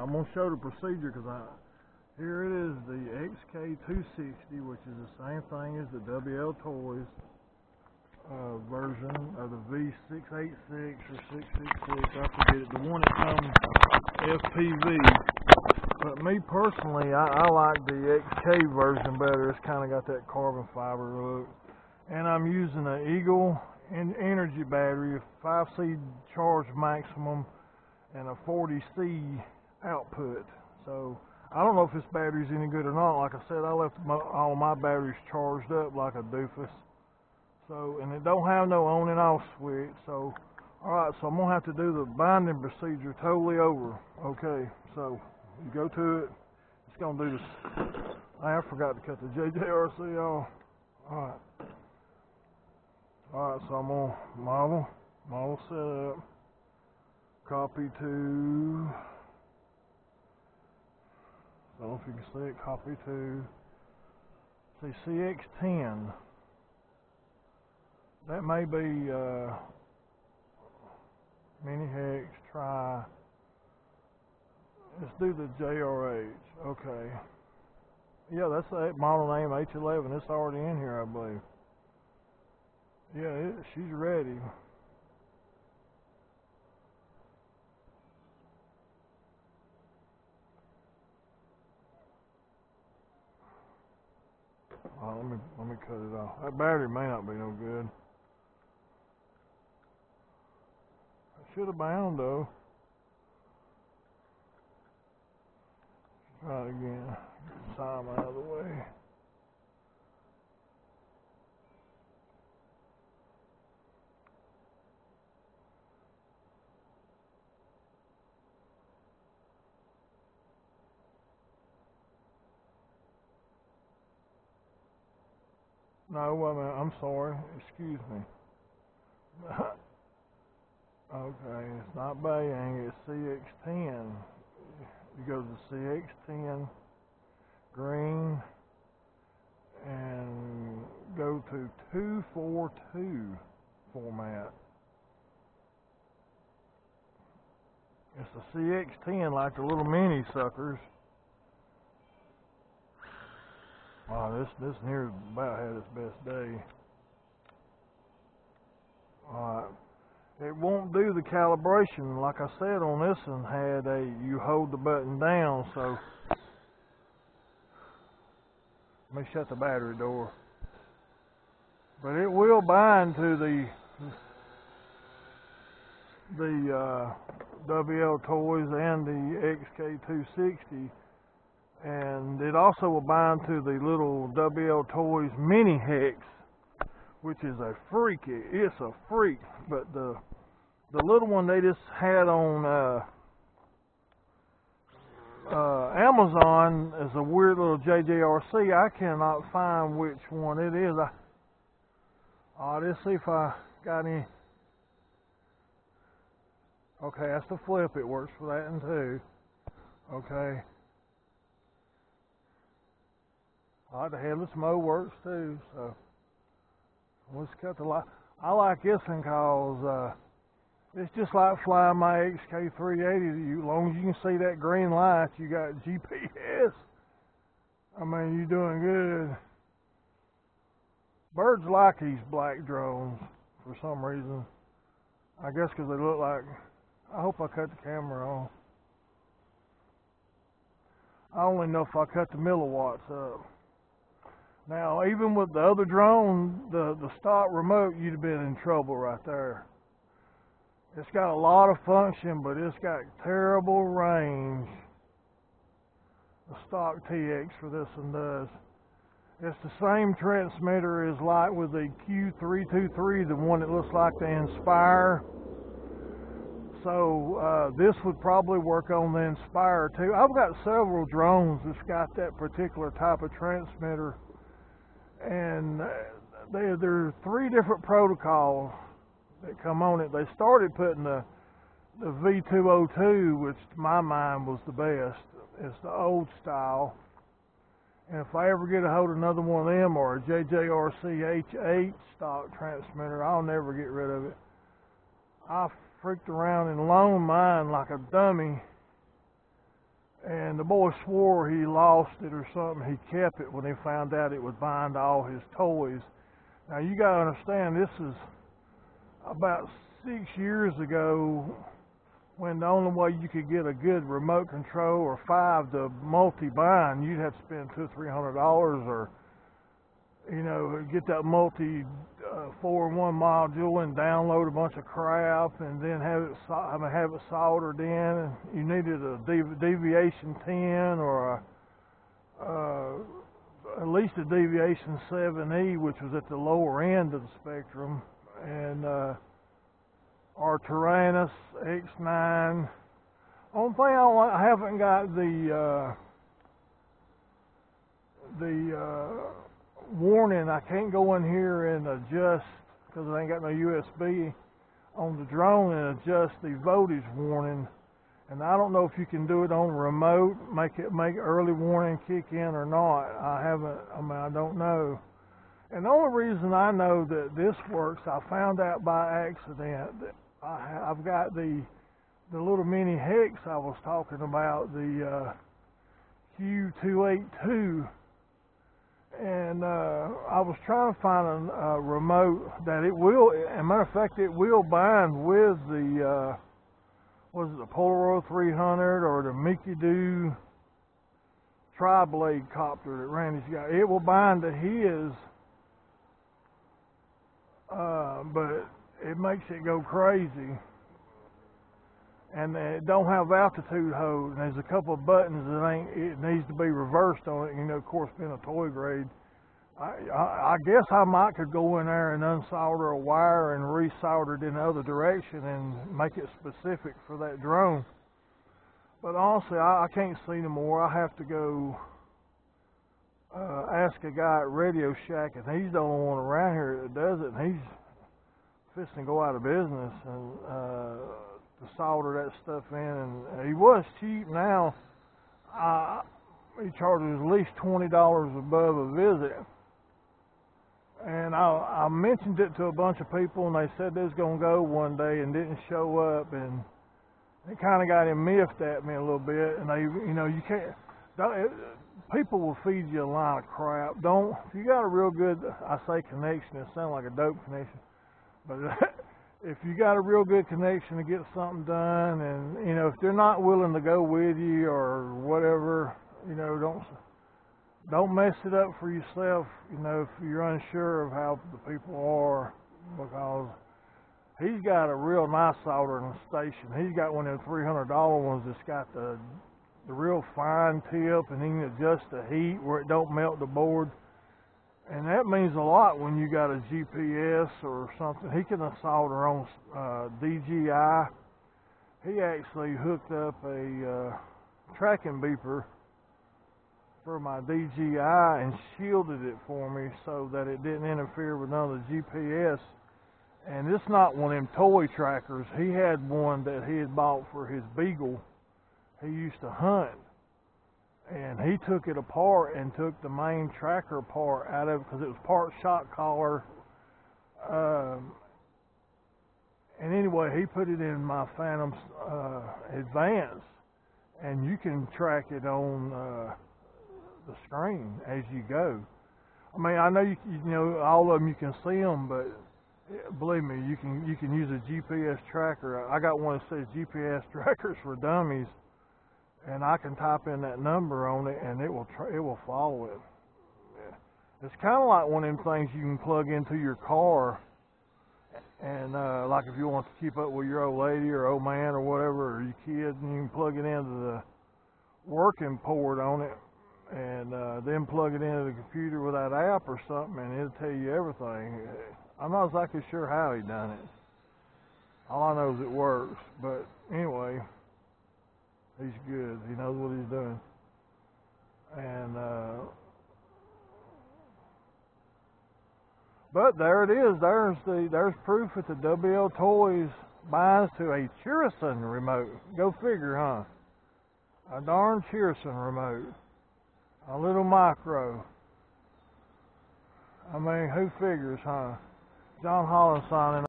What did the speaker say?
I'm going to show the procedure because here it is, the xk260, which is the same thing as the wltoys version of the V686 or 666, I forget it, the one that comes FPV. But me personally, I like the XK version better. It's kind of got that carbon fiber look. And I'm using an Eagle Energy battery, a 5C charge maximum, and a 40C output. So I don't know if this battery's any good or not. Like I said, I left all my batteries charged up like a doofus. So, and it don't have no on and off switch. So, alright, so I'm going to have to do the binding procedure totally over. Okay, so you go to it. It's going to do this. I forgot to cut the JJRC off. Alright. Alright, so I'm on model setup. Copy to, I don't know if you can see it, copy to, see CX10. That may be mini hex, try, let's do the JRH, okay. Yeah, that's the model name H11, it's already in here, I believe. Yeah, she's ready. Let me cut it off. That battery may not be no good. I should have bound though. Try it again. Get the time out of the way. No, wait a minute, I'm sorry, excuse me. Okay, it's not Bayang, it's CX10. You go to CX10, green, and go to 242 format. It's the CX10 like the little mini suckers. Wow, this here's about had its best day. Alright. It won't do the calibration, like I said on this one, you hold the button down, so let me shut the battery door. But it will bind to the wltoys and the xk260. And it also will bind to the little wltoys mini hex, which is a freak. It's a freak. But the little one they just had on Amazon is a weird little JJRC. I cannot find which one it is. Let's see if I got any. Okay, that's the flip. It works for that one too. Okay. The headless mode works too, so let's cut the light. I like this one because it's just like flying my xk380. As long as you can see that green light, you got GPS. I mean, you're doing good. Birds like these black drones for some reason. I guess because they look like. I hope I cut the camera on. I only know if I cut the milliwatts up. Now, even with the other drone, the stock remote, you'd have been in trouble right there. It's got a lot of function, but it's got terrible range. The stock TX for this one does. It's the same transmitter as like with the Q323, the one that looks like the Inspire. So this would probably work on the Inspire too. I've got several drones that's got that particular type of transmitter. And there are 3 different protocols that come on it. They started putting the V202, which to my mind was the best. It's the old style. And if I ever get a hold of another one of them or a JJRC H8 stock transmitter, I'll never get rid of it. I freaked around and loaned mine like a dummy And the boy swore he lost it or something. He kept it when he found out it would bind all his toys. Now you gotta understand, this is about 6 years ago, when the only way you could get a good remote control or 5 to multi-bind, you'd have to spend $200-300 or, you know, get that multi 4-in-1 module and download a bunch of crap and then have it soldered in. You needed a deviation 10 or at least a deviation 7E, which was at the lower end of the spectrum, and our Tyrannus X9. Only thing I haven't got the warning. I can't go in here and adjust, because I ain't got no USB on the drone, and adjust the voltage warning. And I don't know if you can do it on the remote, make early warning kick in or not. I don't know. And the only reason I know that this works, I found out by accident. That I've got the little mini hex I was talking about, the xk260. And I was trying to find a remote that it will, as a matter of fact, it will bind with the, was it the Polaroid 300 or the Mickey Doo tri-blade copter that Randy's got. It will bind to his, but it makes it go crazy. And it don't have altitude hold, and there's a couple of buttons that it needs to be reversed on it. You know, of course, being a toy grade, I guess I could go in there and unsolder a wire and resolder it in the other direction and make it specific for that drone. But honestly, I can't see no more. I have to go ask a guy at Radio Shack, and he's the only one around here that does it, and he's fixing to go out of business and to solder that stuff in. And he was cheap. Now he charges at least $20 above a visit. And I mentioned it to a bunch of people, and they said they was gonna go one day and didn't show up, and it kind of got him miffed at me a little bit. And they, you know, you can't. People will feed you a line of crap. If you got a real good, I say connection, it sounds like a dope connection, but if you got a real good connection to get something done, and you know, if they're not willing to go with you or whatever, you know, don't mess it up for yourself. You know, if you're unsure of how the people are, because he's got a real nice soldering station. He's got one of them $300 ones that's got the real fine tip, and he can adjust the heat where it don't melt the board. And that means a lot when you got a GPS or something. He can solder on DJI. He actually hooked up a tracking beeper for my DJI and shielded it for me so that it didn't interfere with none of the GPS. And it's not one of them toy trackers. He had one that he had bought for his beagle. He used to hunt. And he took it apart and took the main tracker part out of it, because it was part shock collar. And anyway, he put it in my Phantom Advance, and you can track it on the screen as you go. I mean, I know you know all of them, you can see them, but believe me, you can use a GPS tracker. I got one that says GPS trackers for dummies. And I can type in that number on it, and it will follow it. Yeah. It's kind of like one of them things you can plug into your car, and like if you want to keep up with your old lady or old man or whatever, or your kid, and you can plug it into the working port on it, and then plug it into the computer with that app or something, and it'll tell you everything. I'm not exactly sure how he done it. All I know is it works. But anyway, he's good. He knows what he's doing. And but there it is. There's proof that the wltoys binds to a Chirison remote. Go figure, huh? A darn Chirison remote. A little micro. I mean, who figures, huh? John Holland signing.